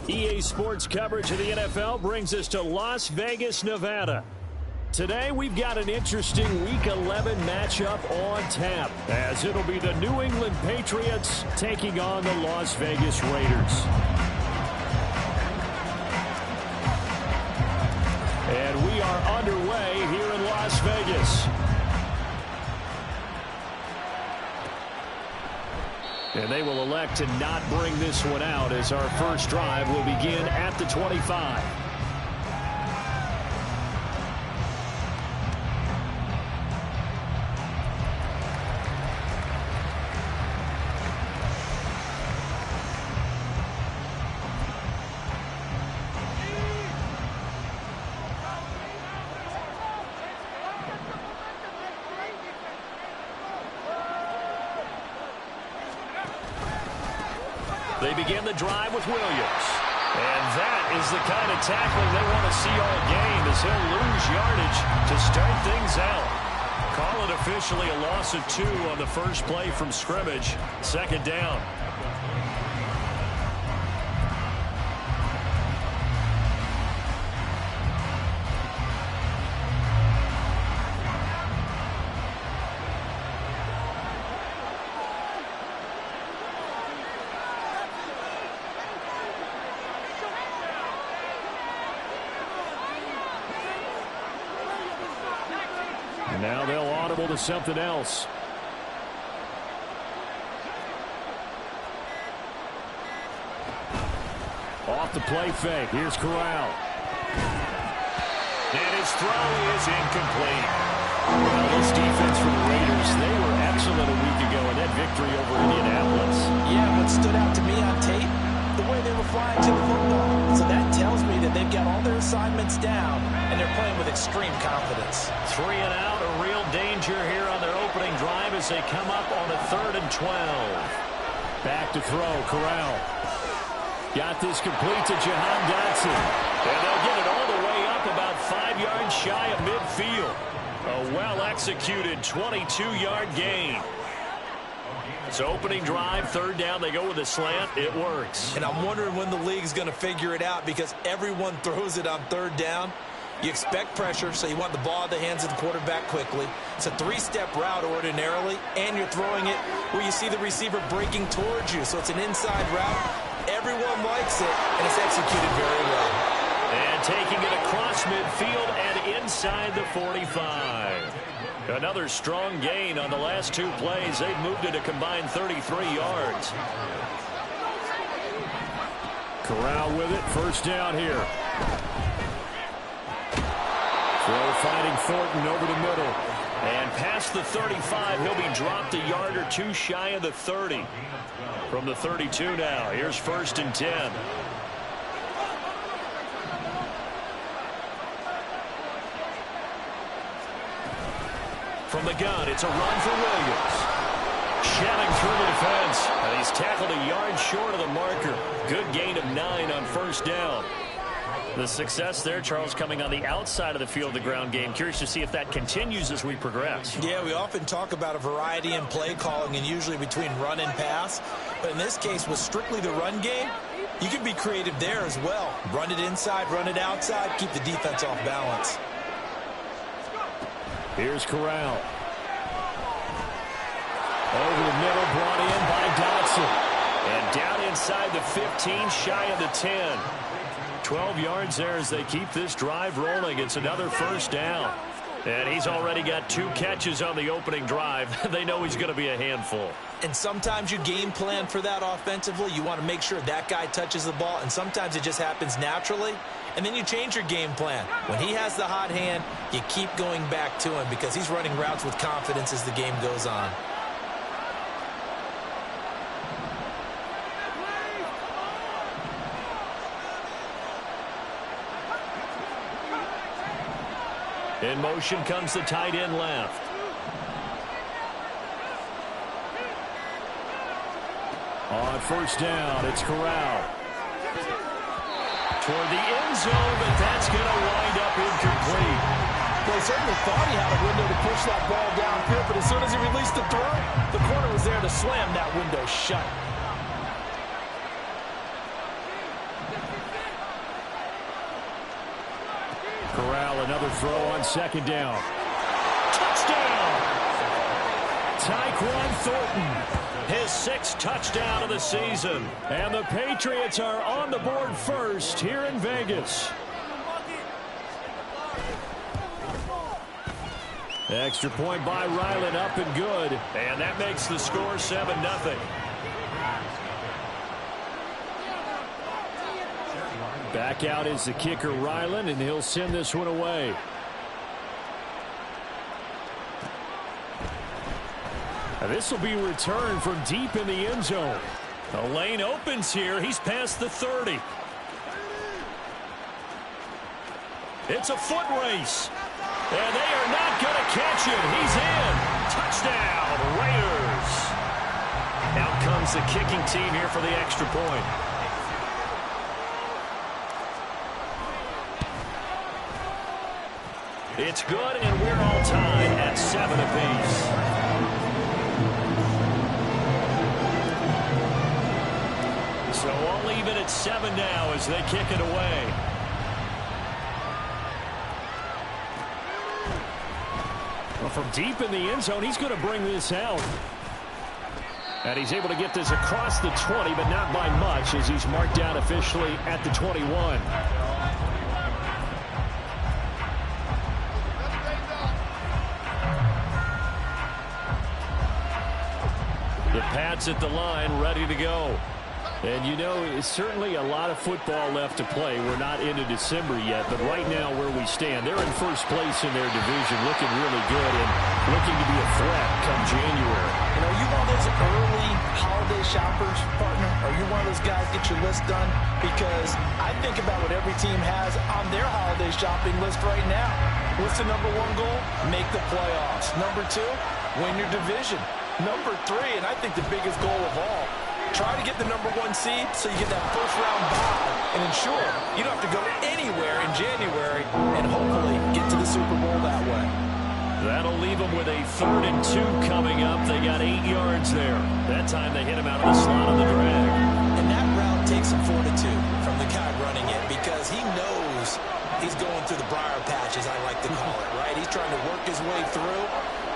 EA Sports coverage of the NFL brings us to Las Vegas, Nevada. Today, we've got an interesting Week 11 matchup on tap, as it'll be the New England Patriots taking on the Las Vegas Raiders. And we are underway here in Las Vegas. And they will elect to not bring this one out, as our first drive will begin at the 25. They begin the drive with Williams. And that is the kind of tackling they want to see all game, as he'll lose yardage to start things out. Call it officially a loss of 2 on the first play from scrimmage. Second down. And now they'll audible to something else. Off the play fake. Here's Corral. And his throw is incomplete. Well, this defense for the Raiders, they were excellent a week ago in that victory over Indianapolis. Yeah, what stood out to me on tape, the way they were flying to the football. So that tells me that they've got all their assignments down, and they're playing with extreme confidence. 3 and out, a real danger here on their opening drive as they come up on a 3rd and 12. Back to throw, Corral. Got this complete to Jahan Dotson. And they'll get it all the way up about 5 yards shy of midfield. A well-executed 22-yard gain. So opening drive, 3rd down, they go with a slant. It works. And I'm wondering when the league's going to figure it out, because everyone throws it on 3rd down. You expect pressure, so you want the ball in the hands of the quarterback quickly. It's a 3-step route ordinarily, and you're throwing it where you see the receiver breaking towards you. So it's an inside route. Everyone likes it, and it's executed very well. And taking it across midfield and inside the 45. Another strong gain on the last 2 plays. They've moved it a combined 33 yards. Corral with it. First down here. Throw finding Thornton over the middle. And past the 35, he'll be dropped a yard or 2 shy of the 30. From the 32 now, here's 1st and 10. From the gun, it's a run for Williams. Shelling through the defense. And he's tackled a yard short of the marker. Good gain of 9 on 1st down. The success there, Charles, coming on the outside of the field, the ground game. Curious to see if that continues as we progress. Yeah, we often talk about a variety in play calling and usually between run and pass. But in this case, with strictly the run game, you can be creative there as well. Run it inside, run it outside, keep the defense off balance. Here's Corral. Over the middle, brought in by Dotson. And down inside the 15, shy of the 10. 12 yards there as they keep this drive rolling. It's another first down. And he's already got 2 catches on the opening drive. They know he's going to be a handful. And sometimes you game plan for that offensively. You want to make sure that guy touches the ball, and sometimes it just happens naturally. And then you change your game plan. When he has the hot hand, you keep going back to him because he's running routes with confidence as the game goes on. In motion comes the tight end left. On first down, it's Corral. Toward the end zone, but that's going to wind up incomplete. Well, he certainly thought he had a window to push that ball downfield, but as soon as he released the throw, the corner was there to slam that window shut. Corral, another throw on second down. Touchdown! Tyquan Thornton, his 6th touchdown of the season. And the Patriots are on the board first here in Vegas. Extra point by Ryland, up and good. And that makes the score 7-0. Back out is the kicker, Ryland, and he'll send this one away. Now this will be returned from deep in the end zone. The lane opens here. He's past the 30. It's a foot race. And they are not going to catch him. He's in. Touchdown, Raiders. Out comes the kicking team here for the extra point. It's good, and we're all tied at 7 apiece. So all even at 7 now as they kick it away. Well, from deep in the end zone, he's going to bring this out. And he's able to get this across the 20, but not by much as he's marked down officially at the 21. The Pats at the line, ready to go. And, you know, it's certainly a lot of football left to play. We're not into December yet, but right now where we stand, they're in first place in their division, looking really good and looking to be a threat come January. And are you one of those early holiday shoppers, partner? Are you one of those guys get your list done? Because I think about what every team has on their holiday shopping list right now. What's the number 1 goal? Make the playoffs. Number 2, win your division. Number 3, and I think the biggest goal of all, try to get the number 1 seed so you get that first-round bye and ensure you don't have to go anywhere in January and hopefully get to the Super Bowl that way. That'll leave them with a 3rd and 2 coming up. They got 8 yards there. That time they hit him out of the slot on the drag. And that route takes some fortitude from the guy running it because he knows he's going through the briar patch, as I like to call it, right? He's trying to work his way through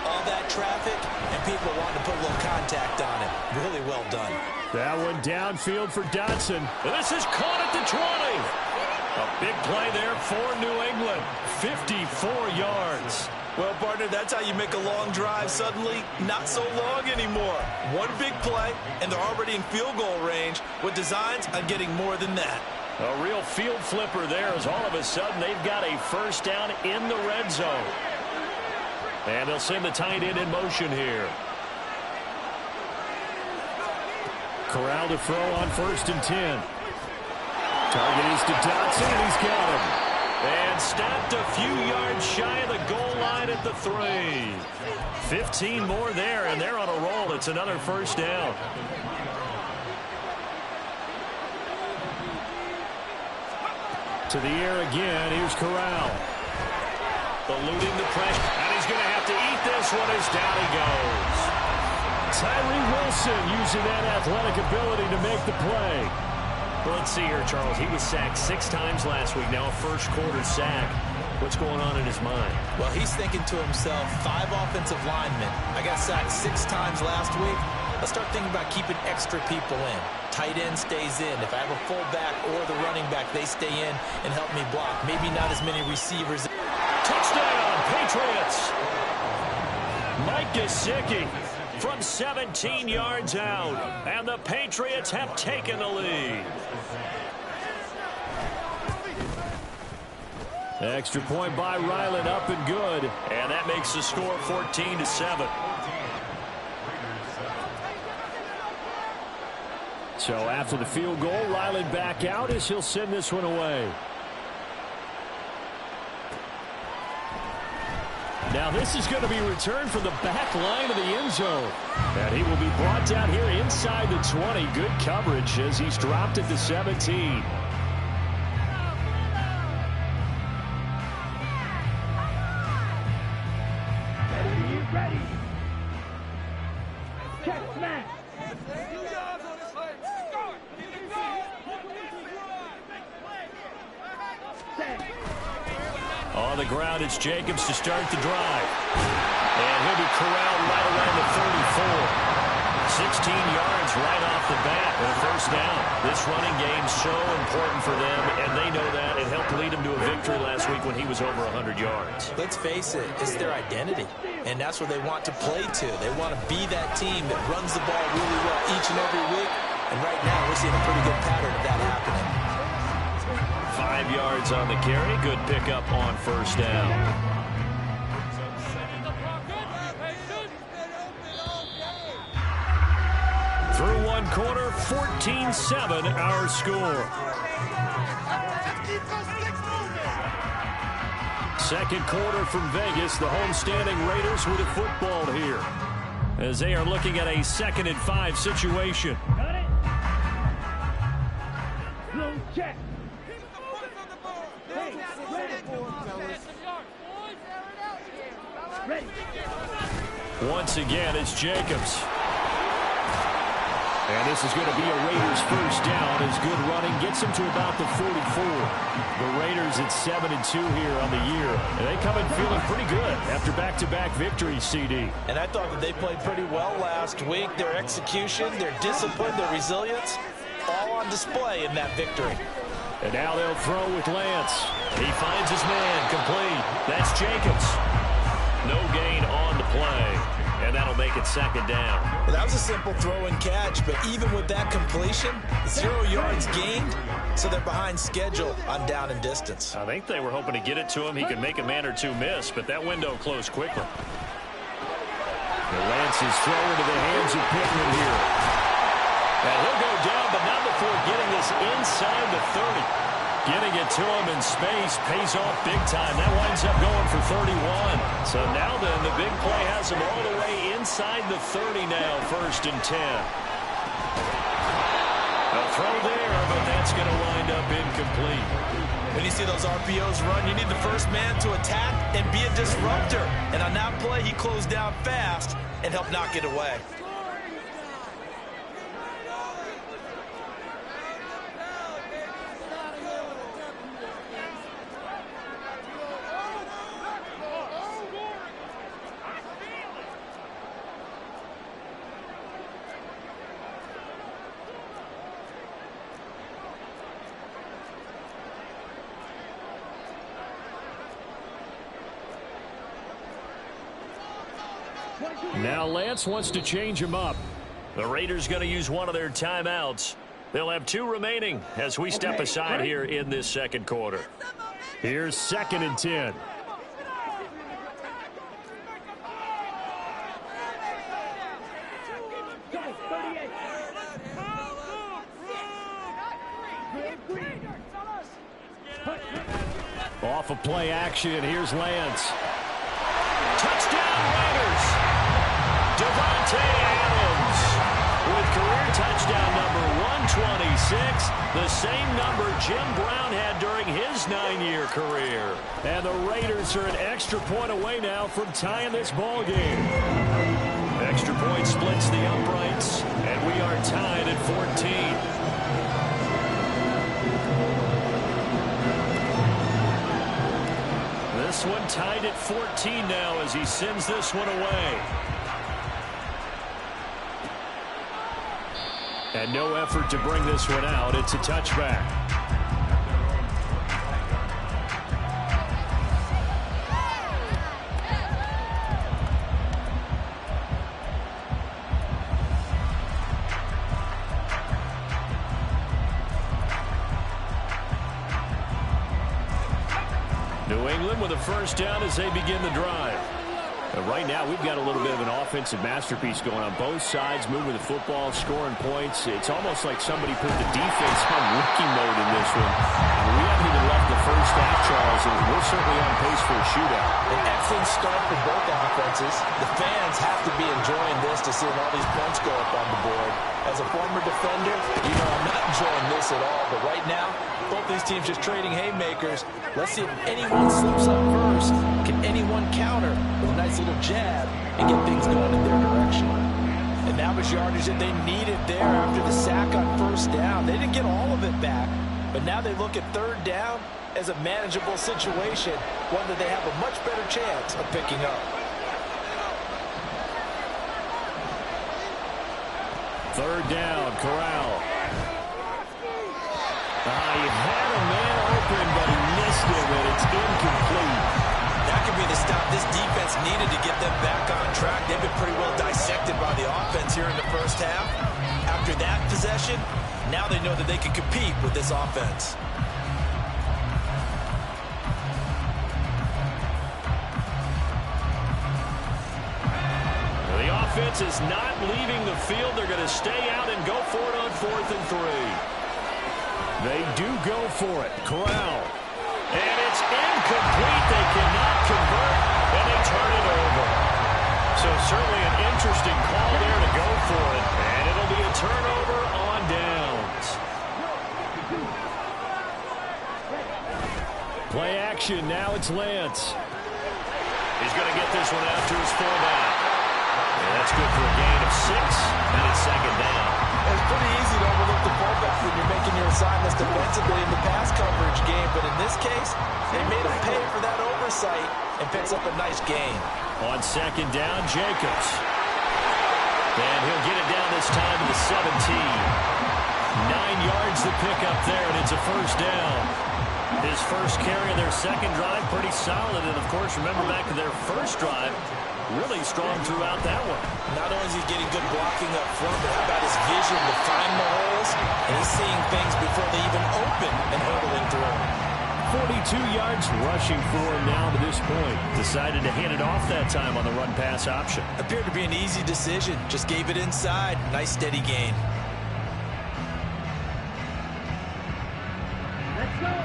all that traffic, and people want to put a little contact on it. Really well done. That one downfield for Dotson. This is caught at the 20. A big play there for New England. 54 yards. Well, partner, that's how you make a long drive suddenly not so long anymore. One big play, and they're already in field goal range with designs on getting more than that. A real field flipper there as all of a sudden they've got a first down in the red zone. And they'll send the tight end in motion here. Corral to throw on 1st and 10. Target is to Dotson, and he's got him. And snapped a few yards shy of the goal line at the 3. 15 more there, and they're on a roll. It's another first down. To the air again. Here's Corral. Eluding the pressure. And he's going to have to eat this one as down he goes. Tyree Wilson using that athletic ability to make the play. Well, let's see here, Charles. He was sacked 6 times last week. Now a first-quarter sack. What's going on in his mind? Well, he's thinking to himself, 5 offensive linemen. I got sacked 6 times last week. Let's start thinking about keeping extra people in. Tight end stays in. If I have a fullback or the running back, they stay in and help me block. Maybe not as many receivers. Touchdown, Patriots! Mike Gesicki from 17 yards out. And the Patriots have taken the lead. Extra point by Ryland, up and good. And that makes the score 14-7. So after the field goal, Ryland back out as he'll send this one away. Now this is going to be returned from the back line of the end zone. And he will be brought down here inside the 20. Good coverage as he's dropped it to 17. Ready. Check, smash. On the ground, it's Jacobs to start the drive. And he'll be corralled right around the 34. 16 yards right off the bat and a first down. This running game's so important for them, and they know that. It helped lead them to a victory last week when he was over 100 yards. Let's face it, it's their identity, and that's what they want to play to. They want to be that team that runs the ball really well each and every week, and right now we're seeing a pretty good pattern of that happening. 5 yards on the carry. Good pickup on first down. Through one quarter, 14-7 our score. Second quarter from Vegas. The homestanding Raiders with a football here as they are looking at a 2nd and 5 situation. Got it. Slow check. Hey, ready. Once again, it's Jacobs. And this is going to be a Raiders first down as good running gets them to about the 44. The Raiders at 7-2 here on the year. And they come in feeling pretty good after back-to-back victories, CD. And I thought that they played pretty well last week. Their execution, their discipline, their resilience, all on display in that victory. And now they'll throw with Lance. He finds his man complete. That's Jacobs. No gain on the play. And that'll make it 2nd down. Well, that was a simple throw and catch, but even with that completion, 0 yards gained, so they're behind schedule on down and distance. I think they were hoping to get it to him. He could make a man or two miss, but that window closed quickly. Lance is thrown into the hands of Pittman here. And he'll go down, but not before getting this inside the 30. Getting it to him in space pays off big time. That winds up going for 31. So now then, the big play has him all the way inside the 30 now, 1st and 10. A throw there, but that's going to wind up incomplete. When you see those RPOs run, you need the first man to attack and be a disruptor. And on that play, he closed down fast and helped knock it away. Now Lance wants to change him up. The Raiders going to use one of their timeouts. They'll have 2 remaining as we step aside here in this 2nd quarter. Here's 2nd and 10. Off of play action, here's Lance. Touchdown Raiders! Devontae Adams with career Touchdown number 126, the same number Jim Brown had during his 9-year career. And the Raiders are an extra point away now from tying this ball game. Extra point splits the uprights, and we are tied at 14. This one tied at 14 now as he sends this one away. And no effort to bring this one out. It's a touchback. New England with a first down as they begin the drive. Right now, we've got a little bit of an offensive masterpiece going on both sides, moving the football, scoring points. It's almost like somebody put the defense on rookie mode in this one. We haven't even left the first half, Charles, and we're certainly on pace for a shootout. An excellent start for both offenses. The fans have to be enjoying this to see all these points go up on the board. As a former defender, you know I'm not enjoying this at all. But right now, both these teams just trading haymakers. Let's see if anyone slips up first. Can anyone counter with a nice little jab and get things going in their direction? And that was yardage that they needed there after the sack on first down. They didn't get all of it back, but now they look at third down as a manageable situation, one that they have a much better chance of picking up. Third down, Corral. He had a man open, but he missed him, and it's incomplete. That could be the stop this defense needed to get them back on track. They've been pretty well dissected by the offense here in the first half. After that possession, now they know that they can compete with this offense. The offense is not leaving the field. They're going to stay out and go for it on 4th and 3. They do go for it. Corral. And it's incomplete. They cannot convert, and they turn it over. So certainly an interesting call there to go for it. And it'll be a turnover on downs. Play action. Now it's Lance. He's going to get this one out to his fullback. And that's good for a gain of 6, and it's second down. It's pretty easy to overlook the fullback when you're making your assignments defensively in the pass coverage game, but in this case, they made him pay for that oversight and picks up a nice gain. On second down, Jacobs. And he'll get it down this time to the 17. 9 yards to pick up there, and it's a first down. His first carry of their second drive, pretty solid. And, of course, remember back to their first drive, really strong throughout that one. Not only is he getting good blocking up front, but how about his vision to find the holes? And he's seeing things before they even open and hurdling through. 42 yards rushing for him now to this point. Decided to hand it off that time on the run-pass option. Appeared to be an easy decision. Just gave it inside. Nice steady gain.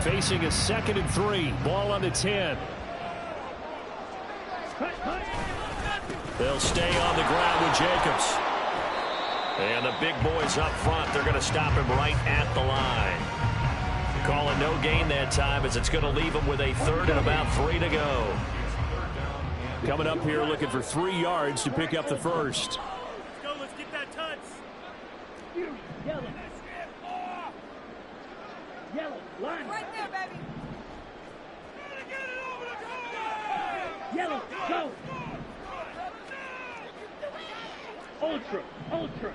Facing a 2nd and 3. Ball on the 10. They'll stay on the ground with Jacobs. And the big boys up front, they're going to stop him right at the line. Calling no gain that time as it's going to leave him with a 3rd and about 3 to go. Coming up here looking for 3 yards to pick up the first. Let's go, let's get that touch. Yellow. Yellow, line. Right there, baby. Yellow, go. Ultra, ultra.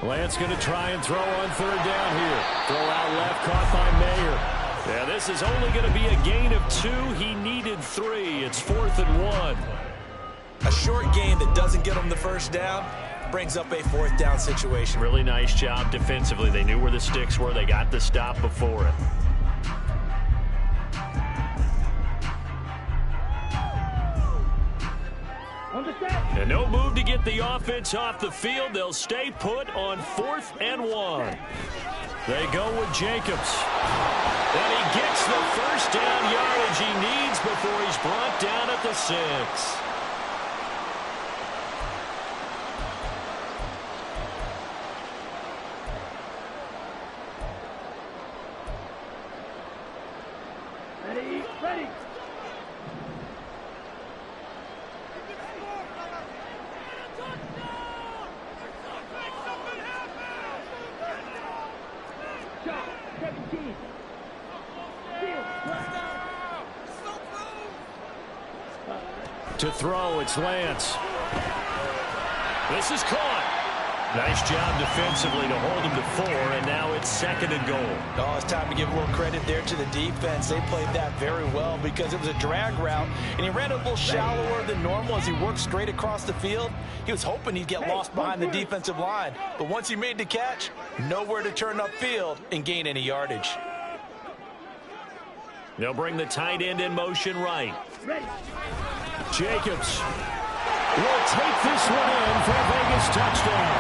Lance going to try and throw on 3rd down here. Throw out left, caught by Mayer. Yeah, this is only going to be a gain of 2. He needed 3. It's 4th and 1. A short gain that doesn't get him the first down brings up a 4th down situation. Really nice job defensively. They knew where the sticks were. They got the stop before it. And no move to get the offense off the field. They'll stay put on 4th and 1. They go with Jacobs. And he gets the first down yardage he needs before he's brought down at the 6. Ready. To throw, it's Lance. This is caught. Nice job defensively to hold him to 4, and now it's 2nd and goal. Oh, it's time to give a little credit there to the defense. They played that very well because it was a drag route, and he ran a little shallower than normal as he worked straight across the field. He was hoping he'd get lost behind the defensive line, but once he made the catch, nowhere to turn upfield and gain any yardage. They'll bring the tight end in motion right. Jacobs will take this one in for a Vegas touchdown.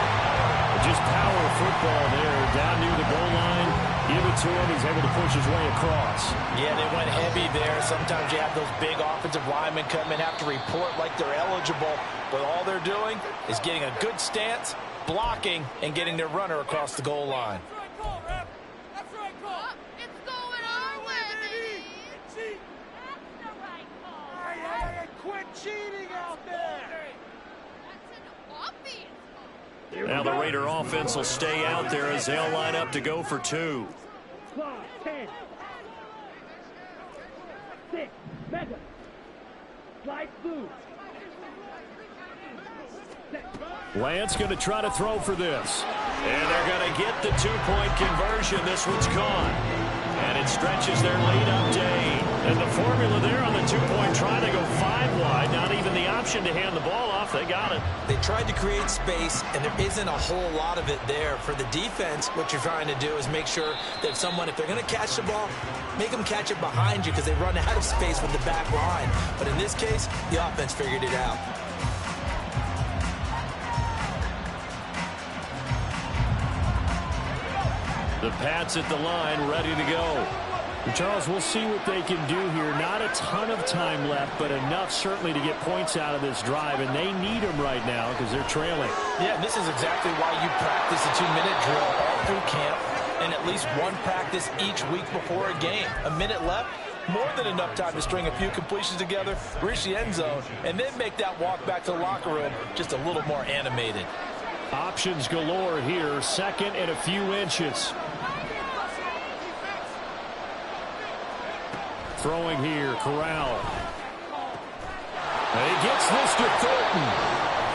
Just power football there, down near the goal line. Give it to him. He's able to push his way across. Yeah, they went heavy there. Sometimes you have those big offensive linemen come and have to report like they're eligible, but all they're doing is getting a good stance, blocking, and getting their runner across the goal line. Now the Raider offense will stay out there as they'll line up to go for 2. 10. 6. Mega. Slide through. Lance going to try to throw for this. And they're going to get the 2-point conversion. This one's caught. And it stretches their lead up to 8. And the formula there on the 2-point try, they go 5 wide. Not even the option to hand the ball off. They got it. They tried to create space, and there isn't a whole lot of it there. For the defense, what you're trying to do is make sure that if they're going to catch the ball, make them catch it behind you because they run out of space with the back line. But in this case, the offense figured it out. The Pats at the line, ready to go. And Charles, we'll see what they can do here. Not a ton of time left, but enough certainly to get points out of this drive, and they need them right now because they're trailing. Yeah, this is exactly why you practice a 2-minute drill all through camp and at least one practice each week before a game. A minute left, more than enough time to string a few completions together, reach the end zone, and then make that walk back to the locker room just a little more animated. Options galore here, 2nd and a few inches. Throwing here, Corral. And he gets this to Thornton.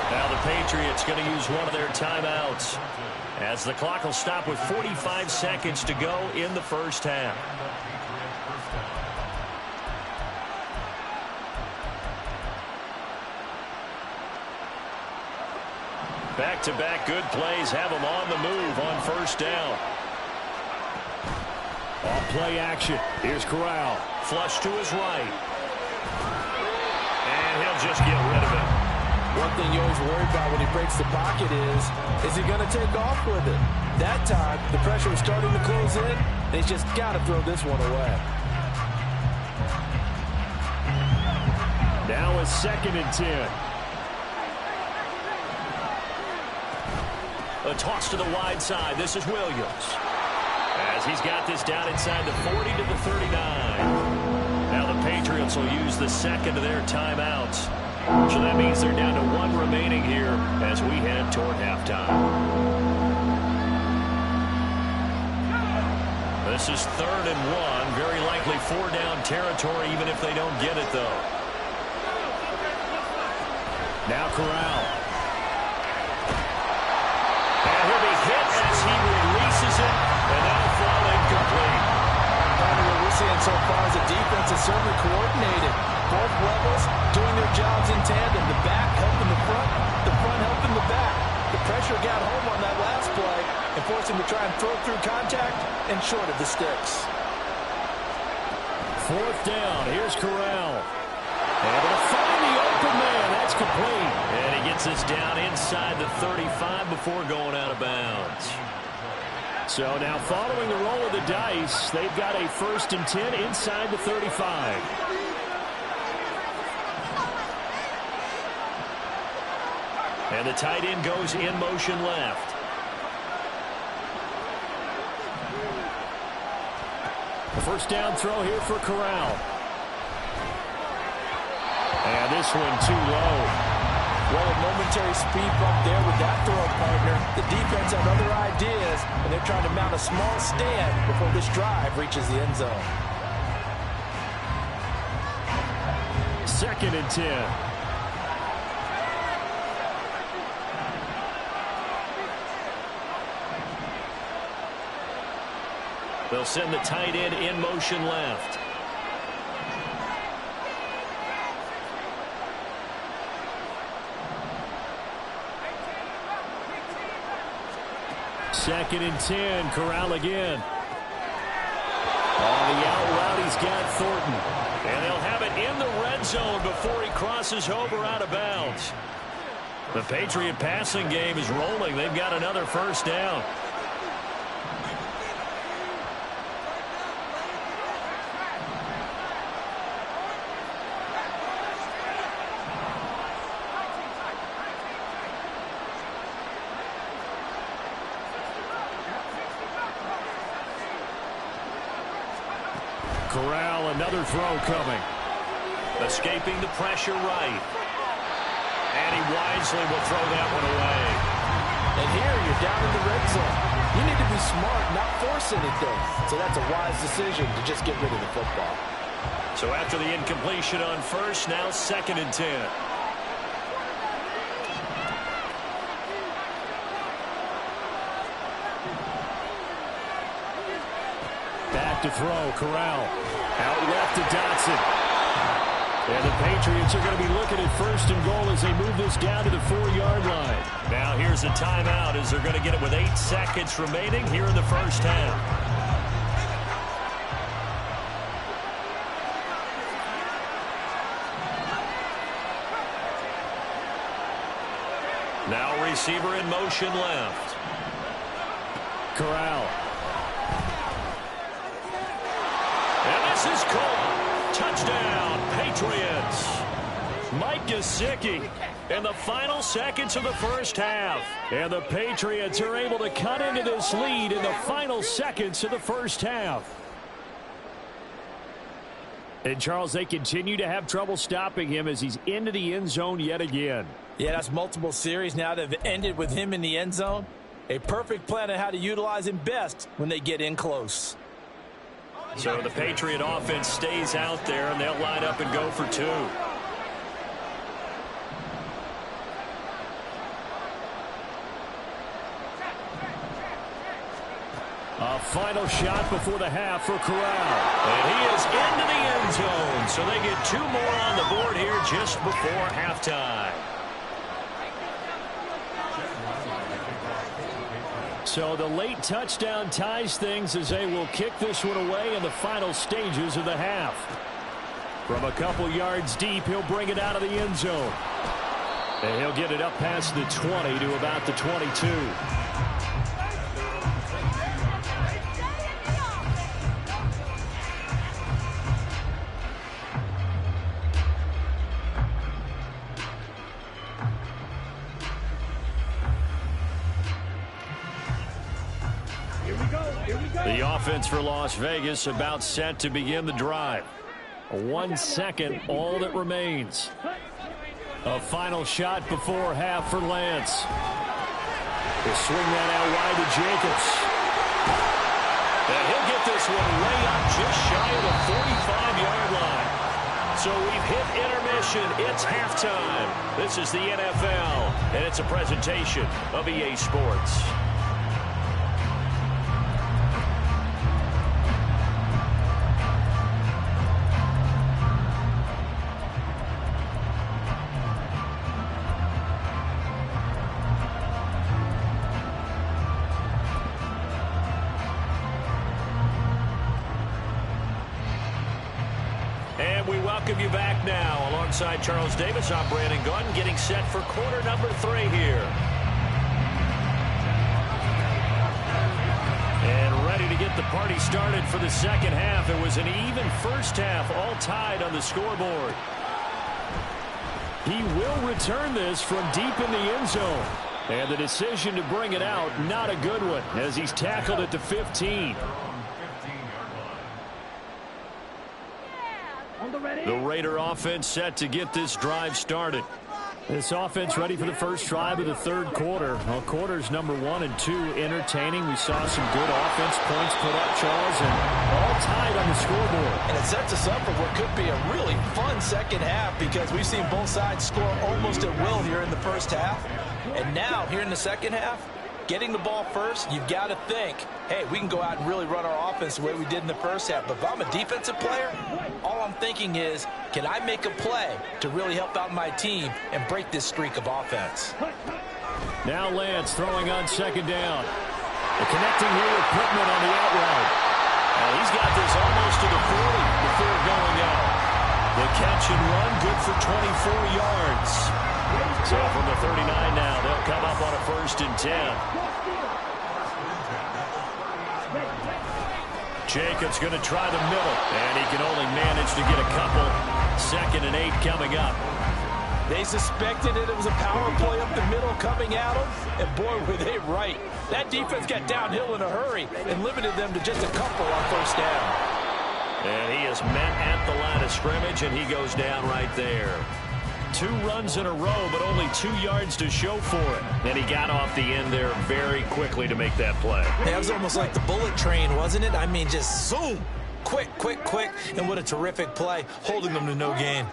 Now the Patriots going to use one of their timeouts as the clock will stop with 45 seconds to go in the first half. Back-to-back good plays have them on the move on first down. Off play action. Here's Corral. Flush to his right. And he'll just get rid of it. One thing you always worry about when he breaks the pocket is he going to take off with it? That time, the pressure was starting to close in, and he's just got to throw this one away. Now it's 2nd and 10. A toss to the wide side. This is Williams. As he's got this down inside the 40 to the 39. Now the Patriots will use the 2nd of their timeouts. So that means they're down to 1 remaining here as we head toward halftime. This is 3rd and 1. Very likely 4-down territory even if they don't get it, though. Now Corral. And he'll be hit as he releases it. And that'll fall incomplete. What we're seeing so far is the defense is certainly coordinated. Both levels doing their jobs in tandem. The back helping the front helping the back. The pressure got home on that last play and forced him to try and throw through contact and short of the sticks. 4th down. Here's Corral. Able to find the open man. That's complete. And he gets us down inside the 35 before going out of bounds. So now following the roll of the dice, they've got a 1st and 10 inside the 35. And the tight end goes in motion left. The first down throw here for Corral. And this one too low. Well, a momentary speed bump there with that throw, partner. The defense had other ideas, and they're trying to mount a small stand before this drive reaches the end zone. 2nd and 10. They'll send the tight end in motion left. Second and 10, Corral again. On the out route, he's got Thornton. And they'll have it in the red zone before he crosses over out of bounds. The Patriot passing game is rolling. They've got another first down. Corral, another throw coming. Escaping the pressure right. And he wisely will throw that one away. And here you're down in the red zone. You need to be smart, not force anything. So that's a wise decision to just get rid of the football. So after the incompletion on first, now 2nd and 10. Back to throw, Corral. Out left to Dotson. And the Patriots are going to be looking at 1st and goal as they move this down to the 4-yard line. Now here's a timeout as they're going to get it with 8 seconds remaining here in the first half. Now receiver in motion left. Corral. And this is caught. Touchdown, Patriots. Mike Gesicki in the final seconds of the first half. And the Patriots are able to cut into this lead in the final seconds of the first half. And, Charles, they continue to have trouble stopping him as he's into the end zone yet again. Yeah, that's multiple series now that have ended with him in the end zone. A perfect plan on how to utilize him best when they get in close. So the Patriot offense stays out there, and they'll line up and go for 2. A final shot before the half for Corral. And he is into the end zone, so they get 2 more on the board here just before halftime. So the late touchdown ties things as they will kick this one away in the final stages of the half. From a couple yards deep, he'll bring it out of the end zone. And he'll get it up past the 20 to about the 22. The offense for Las Vegas about set to begin the drive. 1 second, all that remains. A final shot before half for Lance. He'll swing that out wide to Jacobs. And he'll get this one way up just shy of the 45-yard line. So we've hit intermission. It's halftime. This is the NFL, and it's a presentation of EA Sports. Welcome you back now. Alongside Charles Davis, I'm Brandon Gaudin, getting set for quarter number 3 here. Party started for the second half. It was an even first half, all tied on the scoreboard. He will return this from deep in the end zone. And the decision to bring it out, not a good one, as he's tackled at the 15. The Raider offense set to get this drive started. This offense ready for the first drive of the third quarter. Well, quarters number 1 and 2 entertaining. We saw some good offense points put up, Charles, and all tied on the scoreboard. And it sets us up for what could be a really fun second half because we've seen both sides score almost at will here in the first half. And now, here in the second half, getting the ball first, you've got to think, hey, we can go out and really run our offense the way we did in the first half. But if I'm a defensive player, all I'm thinking is, can I make a play to really help out my team and break this streak of offense? Now Lance throwing on second down. The connecting here with Pittman on the out route. Now he's got this almost to the 40 before going out. The catch and run, good for 24 yards. So from the 39 now, they'll come up on a 1st and 10. Jacobs going to try the middle, and he can only manage to get a couple. 2nd and 8 coming up. They suspected it was a power play up the middle coming at them, and boy, were they right. That defense got downhill in a hurry and limited them to just a couple on 1st down. And he is met at the line of scrimmage, and he goes down right there. 2 runs in a row, but only 2 yards to show for it. And he got off the end there very quickly to make that play. That was almost like the bullet train, wasn't it? I mean, just zoom. Quick, quick, quick. And what a terrific play, holding them to no gain.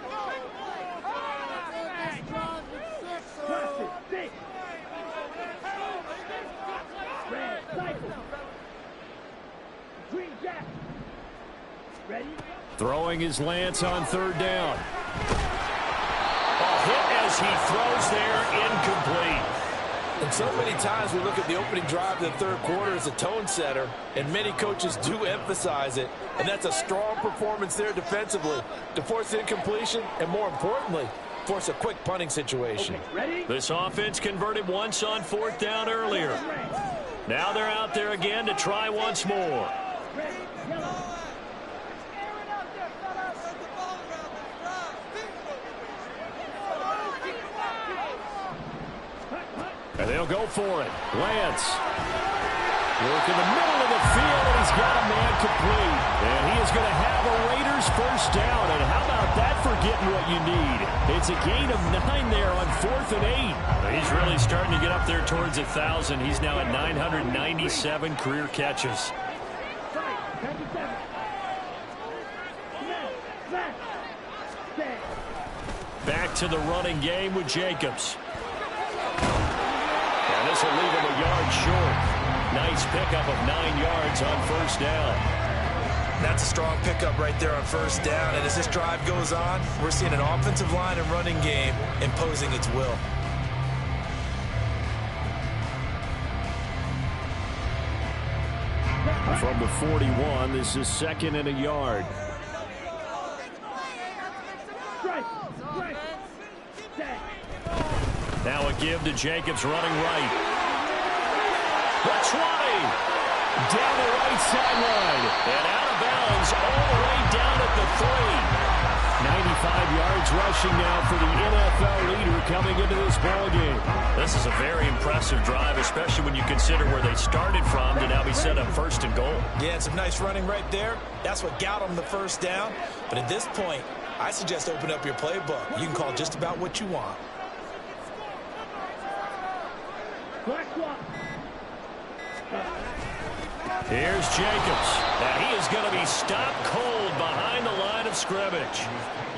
Throwing his Lance on 3rd down. Hit as he throws there, incomplete. And so many times we look at the opening drive of the third quarter as a tone setter, and many coaches do emphasize it, and that's a strong performance there defensively to force incompletion and, more importantly, force a quick punting situation. Ready? This offense converted once on 4th down earlier. Now they're out there again to try once more. And they'll go for it. Lance. Work in the middle of the field, and he's got a man complete. And he is going to have a Raiders 1st down. And how about that for getting what you need? It's a gain of 9 there on 4th and 8. He's really starting to get up there towards 1,000. He's now at 997 career catches. Back to the running game with Jacobs. And this will leave him a yard short. Nice pickup of 9 yards on 1st down. That's a strong pickup right there on 1st down. And as this drive goes on, we're seeing an offensive line and running game imposing its will. From the 41, this is 2nd and a yard. Now a give to Jacobs running right. The 20. Down the right sideline. And out of bounds all the way down at the 3. 95 yards rushing now for the NFL leader coming into this ballgame. This is a very impressive drive, especially when you consider where they started from to now be set up 1st and goal. Yeah, and some nice running right there. That's what got them the 1st down. But at this point, I suggest open up your playbook. You can call just about what you want. Here's Jacobs. And he is going to be stopped cold behind the line of scrimmage.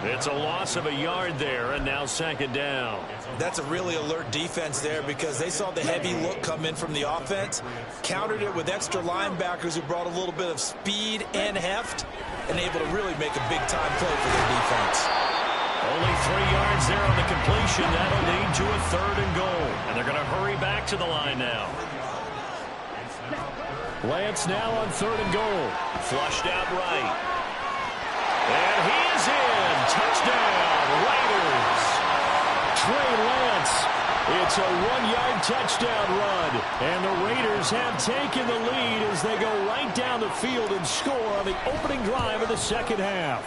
It's a loss of a yard there, and now 2nd down. That's a really alert defense there because they saw the heavy look come in from the offense, countered it with extra linebackers who brought a little bit of speed and heft, and able to really make a big-time play for their defense. Only 3 yards there on the completion. That'll lead to a 3rd and goal. And they're going to hurry back to the line now. Lance now on 3rd and goal. Flushed out right. And he is in. Touchdown, Raiders. Trey Lance It's a 1-yard touchdown run. And the Raiders have taken the lead as they go right down the field and score on the opening drive of the second half.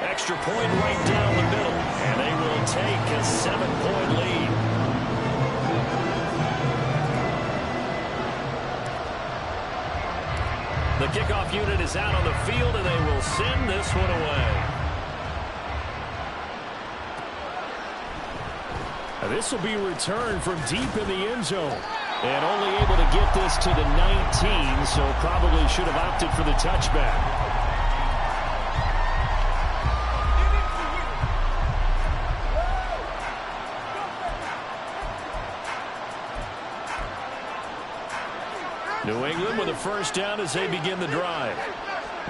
Extra point right down the middle. And they will take a 7-point lead. The kickoff unit is out on the field, and they will send this one away. This will be returned from deep in the end zone. And only able to get this to the 19, so probably should have opted for the touchback. New England with a first down as they begin the drive.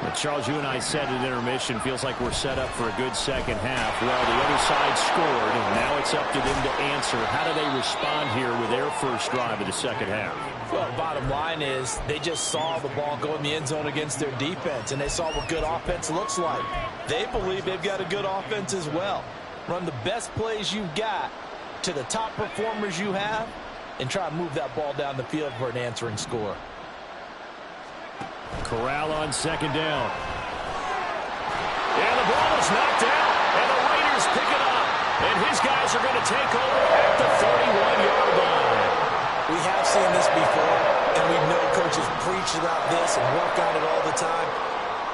But Charles, you and I said at intermission, feels like we're set up for a good second half. Well, the other side scored, and now it's up to them to answer. How do they respond here with their first drive of the second half? Well, bottom line is they just saw the ball go in the end zone against their defense, and they saw what good offense looks like. They believe they've got a good offense as well. Run the best plays you've got to the top performers you have, and try to move that ball down the field for an answering score. Corral on second down. And the ball is knocked out, and the Raiders pick it up. And his guys are going to take over at the 31-yard line. We have seen this before, and we know coaches preach about this and work on it all the time.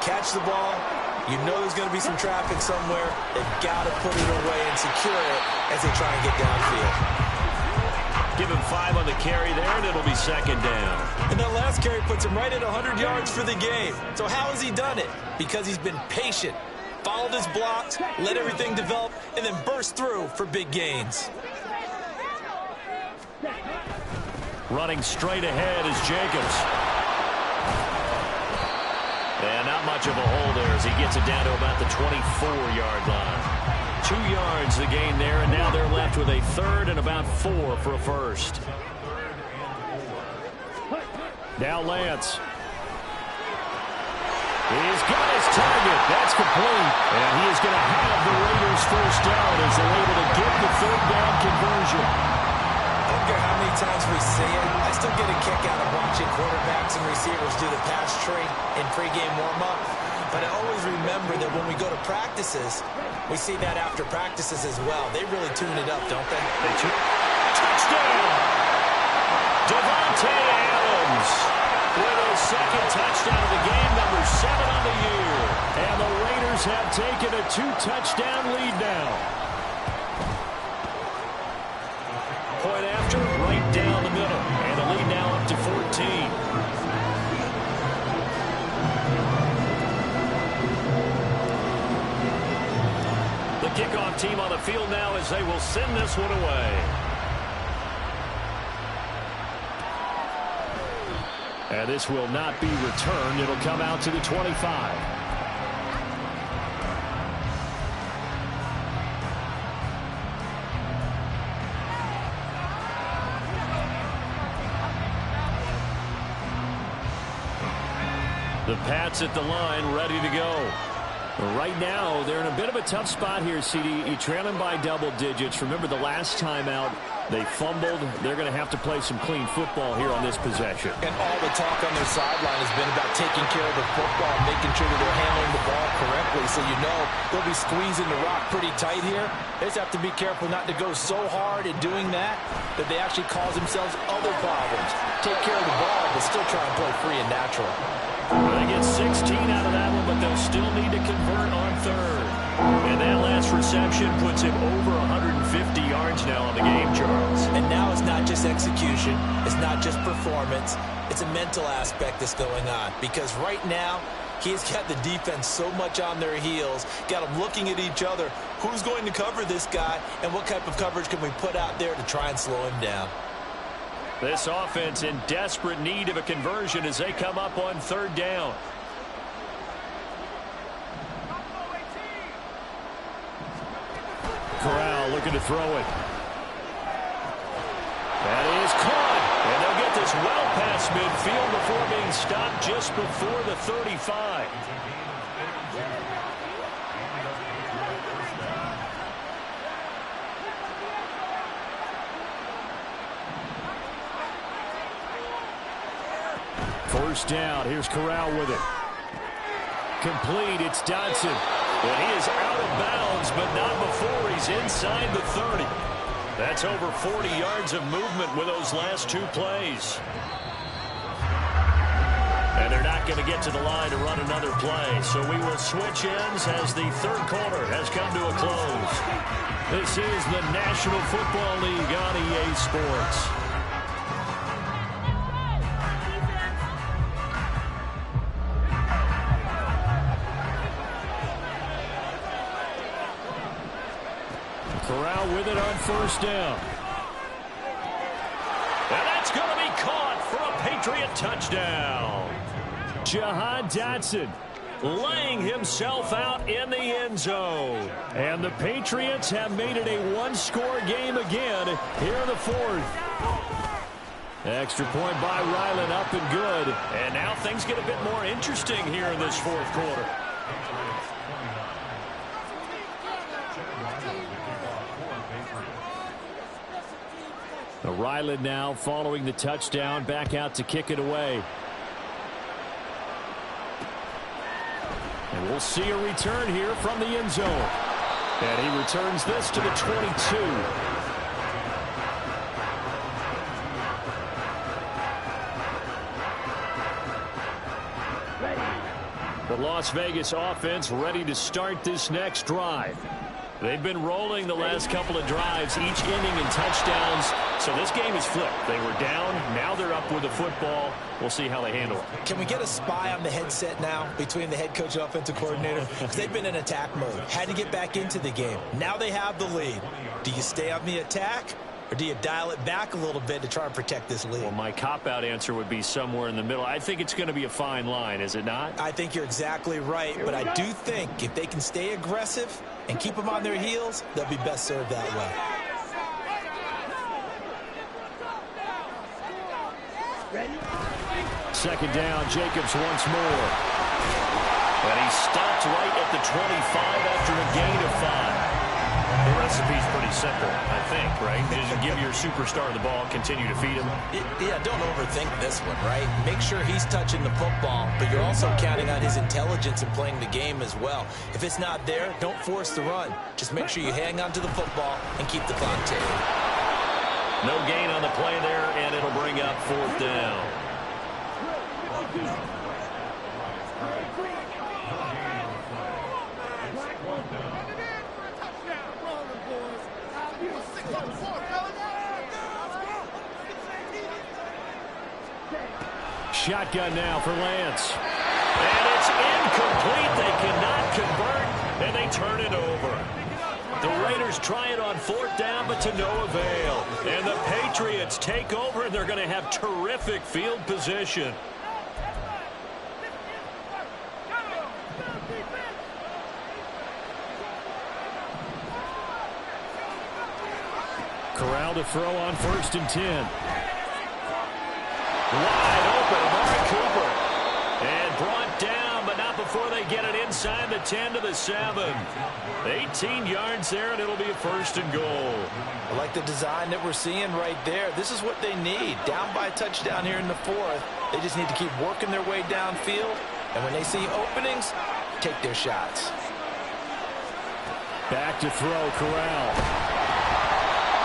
Catch the ball. You know there's going to be some traffic somewhere. They've got to put it away and secure it as they try and get downfield. Give him 5 on the carry there, and it'll be second down. And that last carry puts him right at 100 yards for the game. So how has he done it? Because he's been patient, followed his blocks, let everything develop, and then burst through for big gains. Running straight ahead is Jacobs. And not much of a hole there as he gets it down to about the 24-yard line. 2 yards the gain there, and now they're left with a third and about 4 for a first. Now Lance. He's got his target. That's complete. And he is going to have the Raiders first down as they're able to get the third down conversion. I don't care how many times we see it. I still get a kick out of watching quarterbacks and receivers do the pass tree in pregame warm-up. But I always remember that when we go to practices, we see that after practices as well. They really tune it up, don't they? Touchdown! Davante Adams with a second touchdown of the game, number 7 on the year. And the Raiders have taken a 2-touchdown lead now. Point after, right down the middle. And the lead now up to 14. Kickoff team on the field now as they will send this one away. And this will not be returned. It'll come out to the 25. The Pats at the line, ready to go. Right now, they're in a bit of a tough spot here, CD. Trailing by double digits. Remember the last time out, they fumbled. They're going to have to play some clean football here on this possession. And all the talk on their sideline has been about taking care of the football, making sure that they're handling the ball correctly. So you know they'll be squeezing the rock pretty tight here. They just have to be careful not to go so hard in doing that they actually cause themselves other problems. Take care of the ball, but still try and play free and natural. They get 16 out of that one, but they'll still need to convert on third. And that last reception puts him over 150 yards now on the game, Charles. And now it's not just execution. It's not just performance. It's a mental aspect that's going on. Because right now, he's got the defense so much on their heels, got them looking at each other. Who's going to cover this guy, and what type of coverage can we put out there to try and slow him down? This offense in desperate need of a conversion as they come up on third down. Corral looking to throw it. That is caught. And they'll get this well past midfield before being stopped just before the 35. First down. Here's Corral with it. Complete. It's Dotson. And he is out of bounds, but not before he's inside the 30. That's over 40 yards of movement with those last 2 plays. And they're not going to get to the line to run another play. So we will switch ends as the third quarter has come to a close. This is the National Football League on EA Sports. Corral with it on first down. And that's going to be caught for a Patriot touchdown. Jahan Dotson laying himself out in the end zone. And the Patriots have made it a one-score game again here in the fourth. Extra point by Ryland, up and good. And now things get a bit more interesting here in this fourth quarter. Ryland now following the touchdown, back out to kick it away. And we'll see a return here from the end zone. And he returns this to the 22. The Las Vegas offense ready to start this next drive. They've been rolling the last couple of drives, each inning in touchdowns. So this game is flipped. They were down. Now they're up with the football. We'll see how they handle it. Can we get a spy on the headset now between the head coach and offensive coordinator? Because they've been in attack mode. Had to get back into the game. Now they have the lead. Do you stay on the attack? Or do you dial it back a little bit to try and protect this lead? Well, my cop-out answer would be somewhere in the middle. I think it's going to be a fine line, is it not? I think you're exactly right, but I do think if they can stay aggressive and keep them on their heels, they'll be best served that way. Second down, Jacobs once more. And he stopped right at the 25 after a gain of 5. The recipe's pretty simple, I think, right? Just give your superstar the ball, continue to feed him. Yeah, don't overthink this one, right? Make sure he's touching the football, but you're also counting on his intelligence and playing the game as well. If it's not there, don't force the run. Just make sure you hang on to the football and keep the clock ticking. No gain on the play there, and it'll bring up fourth down. Shotgun now for Lance. And it's incomplete. They cannot convert, and they turn it over. The Raiders try it on fourth down, but to no avail. And the Patriots take over, and they're going to have terrific field position. Corral to throw on 1st and 10. Wide open, Amari Cooper. And brought down, but not before they get it inside the 10 to the 7. 18 yards there, and it'll be a 1st and goal. I like the design that we're seeing right there. This is what they need. Down by a touchdown here in the fourth. They just need to keep working their way downfield. And when they see openings, take their shots. Back to throw, Corral.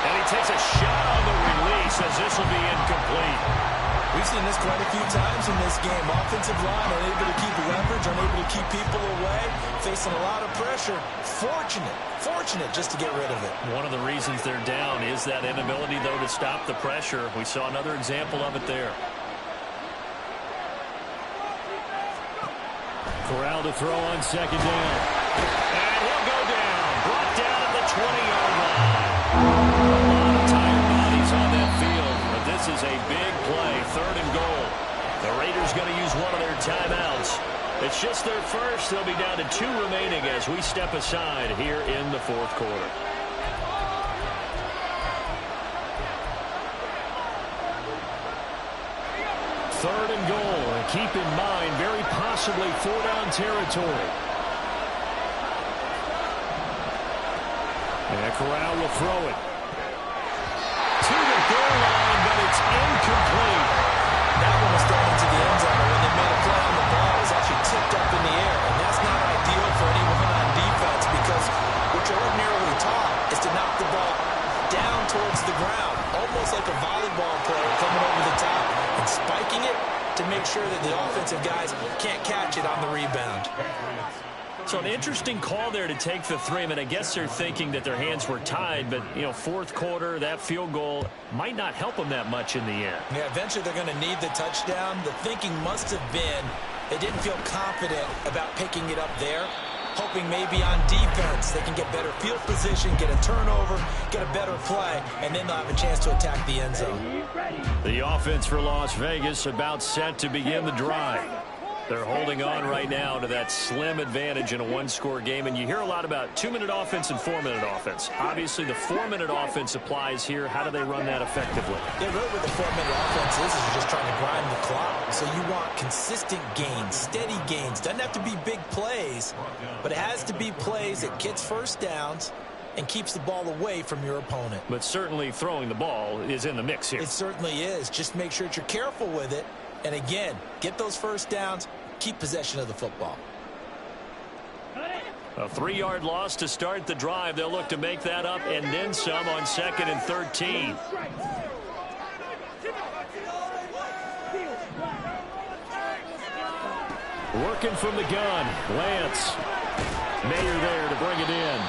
And he takes a shot on the release as this will be incomplete. We've seen this quite a few times in this game. Offensive line unable to keep leverage, unable to keep people away, facing a lot of pressure. Fortunate just to get rid of it. One of the reasons they're down is that inability, though, to stop the pressure. We saw another example of it there. Corral to throw on 2nd down. And he'll go down. Brought down at the 20-yard line. A lot of tired bodies on that field, but this is a big play, 3rd and goal. The Raiders going to use one of their timeouts. It's just their first. They'll be down to 2 remaining as we step aside here in the fourth quarter. Third and goal, and keep in mind, very possibly 4-down territory. And Corral will throw it. To the goal line, but it's incomplete. That one was thrown into the end zone to make sure that the offensive guys can't catch it on the rebound. So an interesting call there to take the 3. I mean, I guess they're thinking that their hands were tied, but, you know, fourth quarter, that field goal might not help them that much in the end. Yeah, eventually they're going to need the touchdown. The thinking must have been they didn't feel confident about picking it up there, hoping maybe on defense they can get better field position, get a turnover, get a better play, and then they'll have a chance to attack the end zone. The offense for Las Vegas about set to begin the drive. They're holding on right now to that slim advantage in a one-score game, and you hear a lot about 2-minute offense and 4-minute offense. Obviously, the 4-minute offense applies here. How do they run that effectively? Yeah, really what the 4-minute offense is you're just trying to grind the clock. So you want consistent gains, steady gains. Doesn't have to be big plays, but it has to be plays that gets first downs and keeps the ball away from your opponent. But certainly throwing the ball is in the mix here. It certainly is. Just make sure that you're careful with it. And again, get those first downs, keep possession of the football. A 3-yard loss to start the drive. They'll look to make that up and then some on 2nd and 13. Working from the gun, Lance. Mayer there to bring it in.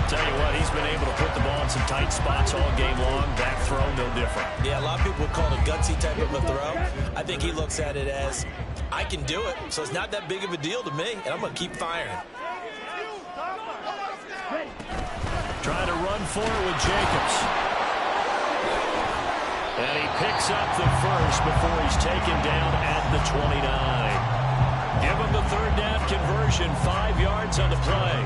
Tell you what, he's been able to put the ball in some tight spots all game long. Back throw, no different. Yeah, a lot of people would call it a gutsy type of a throw. I think he looks at it as, I can do it, so it's not that big of a deal to me, and I'm going to keep firing. Trying to run for it with Jacobs. And he picks up the first before he's taken down at the 29. Give him the third down conversion, 5 yards on the play.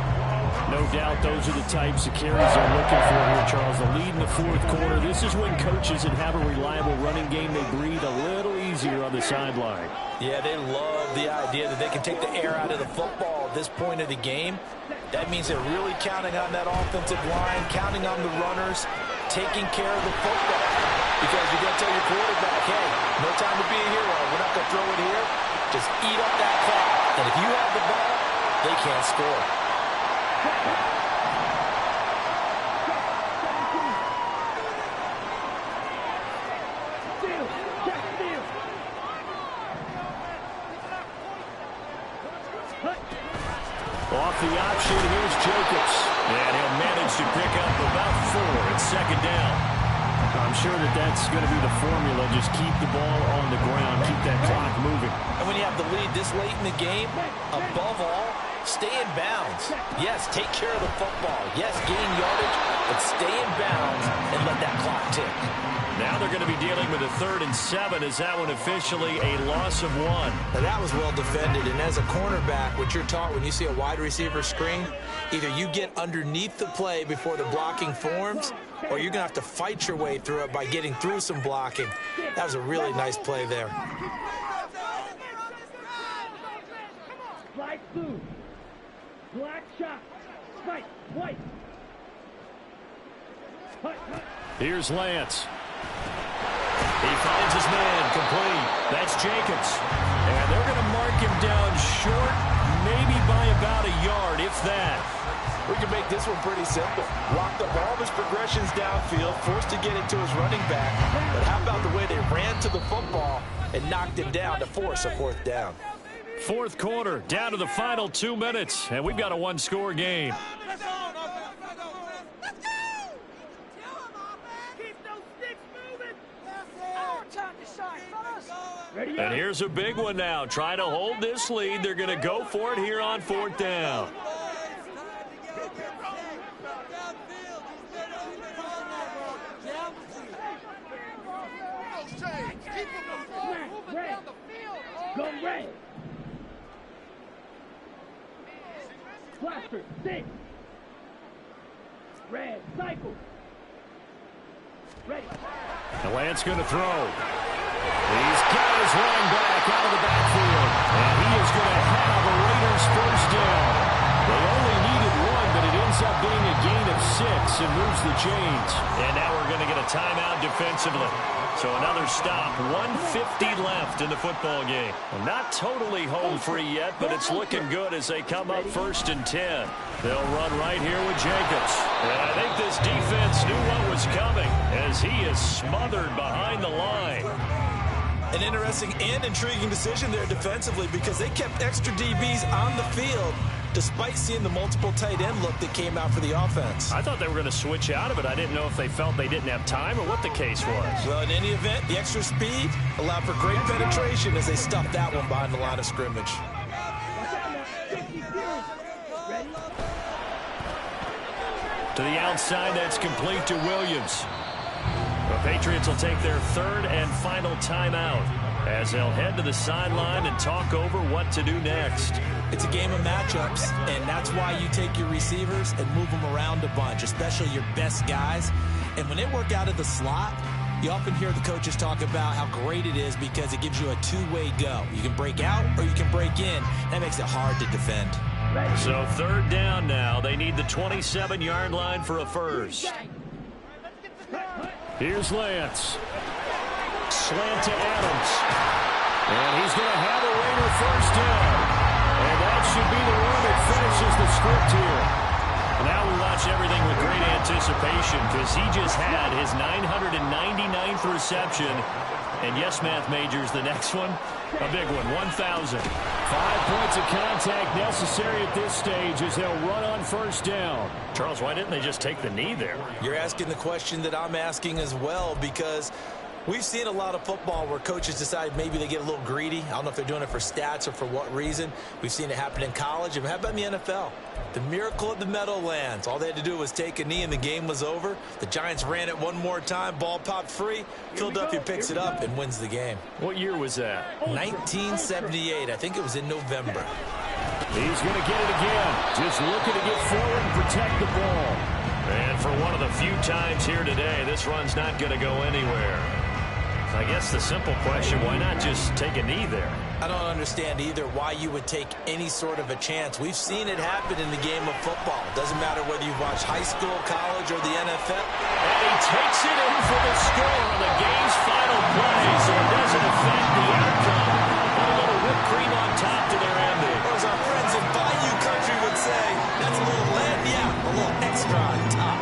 No doubt those are the types of carries they're looking for here, Charles. The lead in the fourth quarter. This is when coaches that have a reliable running game, they breathe a little easier on the sideline. Yeah, they love the idea that they can take the air out of the football at this point of the game. That means they're really counting on that offensive line, counting on the runners, taking care of the football. Because you're going to tell your quarterback, hey, no time to be a hero. We're not going to throw it here. Just eat up that clock. And if you have the ball, they can't score. Off the option, here's Jacobs. And he'll manage to pick up about 4 at 2nd down. I'm sure that that's going to be the formula. Just keep the ball on the ground. Keep that clock moving. And when you have the lead this late in the game, above all, stay in bounds. Yes, take care of the football. Yes, gain yardage, but stay in bounds and let that clock tick. Now they're going to be dealing with a 3rd and 7. Is that one officially a loss of 1? Now that was well defended, and as a cornerback, what you're taught when you see a wide receiver screen, either you get underneath the play before the blocking forms, or you're going to have to fight your way through it by getting through some blocking. That was a really nice play there. Black blue. Black shot. White. White. Here's Lance. He finds his man, complete. That's Jacobs. And they're going to mark him down short, maybe by about a yard, if that. We can make this one pretty simple. Blocked up all of his progressions downfield, forced to get it to his running back. But how about the way they ran to the football and knocked him down to force a 4th down? Fourth quarter, down to the final 2 minutes, and we've got a one-score game. And here's a big one now. Trying to hold this lead. They're going to go for it here on 4th down. Go red. Blaster, 6. Red, cycle. Ready. And Lance going to throw. He's got his running back out of the backfield. And he is going to have a Raiders first down. They only needed 1, but it ends up being a gain of 6 and moves the chains. And now we're going to get a timeout defensively. So another stop, 1:50 left in the football game. Well, not totally home free yet, but it's looking good as they come up 1st and 10. They'll run right here with Jacobs. And I think this defense knew what was coming as he is smothered behind the line. An interesting and intriguing decision there defensively because they kept extra DBs on the field despite seeing the multiple tight end look that came out for the offense. I thought they were going to switch out of it. I didn't know if they felt they didn't have time or what the case was. Well, in any event, the extra speed allowed for great penetration as they stuffed that one behind the line of scrimmage. To the outside, that's complete to Williams. The Patriots will take their third and final timeout as they'll head to the sideline and talk over what to do next. It's a game of matchups, and that's why you take your receivers and move them around a bunch, especially your best guys. And when they work out of the slot, you often hear the coaches talk about how great it is because it gives you a two-way go. You can break out or you can break in. That makes it hard to defend. So third down now. They need the 27-yard line for a first. Here's Lance. Slant to Adams. And he's going to have a Raider first down. And that should be the one that finishes the script here. Now we watch everything with great anticipation because he just had his 999th reception. And yes, math majors, the next one, a big one, 1,000. 5 points of contact necessary at this stage as they'll run on first down. Charles, why didn't they just take the knee there? You're asking the question that I'm asking as well because we've seen a lot of football where coaches decide maybe they get a little greedy. I don't know if they're doing it for stats or for what reason. We've seen it happen in college. And how about in the NFL? The miracle of the Meadowlands. All they had to do was take a knee and the game was over. The Giants ran it one more time. Ball popped free. Philadelphia picks it up and wins the game. What year was that? 1978. I think it was in November. He's going to get it again. Just looking to get forward and protect the ball. And for one of the few times here today, this run's not going to go anywhere. I guess the simple question, why not just take a knee there? I don't understand either why you would take any sort of a chance. We've seen it happen in the game of football. Doesn't matter whether you watch high school, college, or the NFL. And he takes it in for the score on the game's final play, so it doesn't affect the outcome. Put a little whipped cream on top to their ending. Or as our friends in Bayou Country would say, that's a little a little extra on top.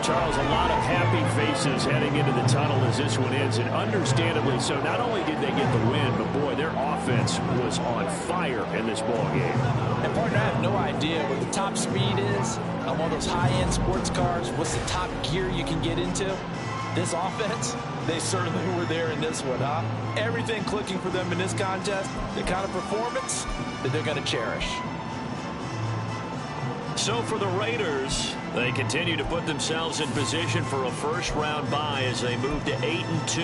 Charles, a lot of happy faces heading into the tunnel as this one ends, and understandably so. Not only did they get the win, but boy, their offense was on fire in this ball game. And partner, I have no idea what the top speed is on one of those high-end sports cars. What's the top gear you can get into? This offense, they certainly were there in this one, huh? Everything clicking for them in this contest, the kind of performance that they're going to cherish. So for the Raiders, they continue to put themselves in position for a first-round bye as they move to 8-2.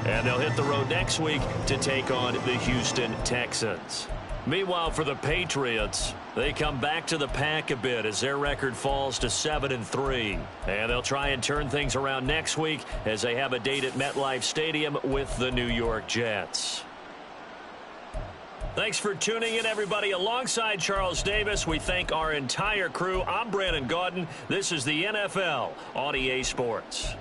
And they'll hit the road next week to take on the Houston Texans. Meanwhile, for the Patriots, they come back to the pack a bit as their record falls to 7-3. And they'll try and turn things around next week as they have a date at MetLife Stadium with the New York Jets. Thanks for tuning in, everybody. Alongside Charles Davis, we thank our entire crew. I'm Brandon Gaudin. This is the NFL on EA Sports.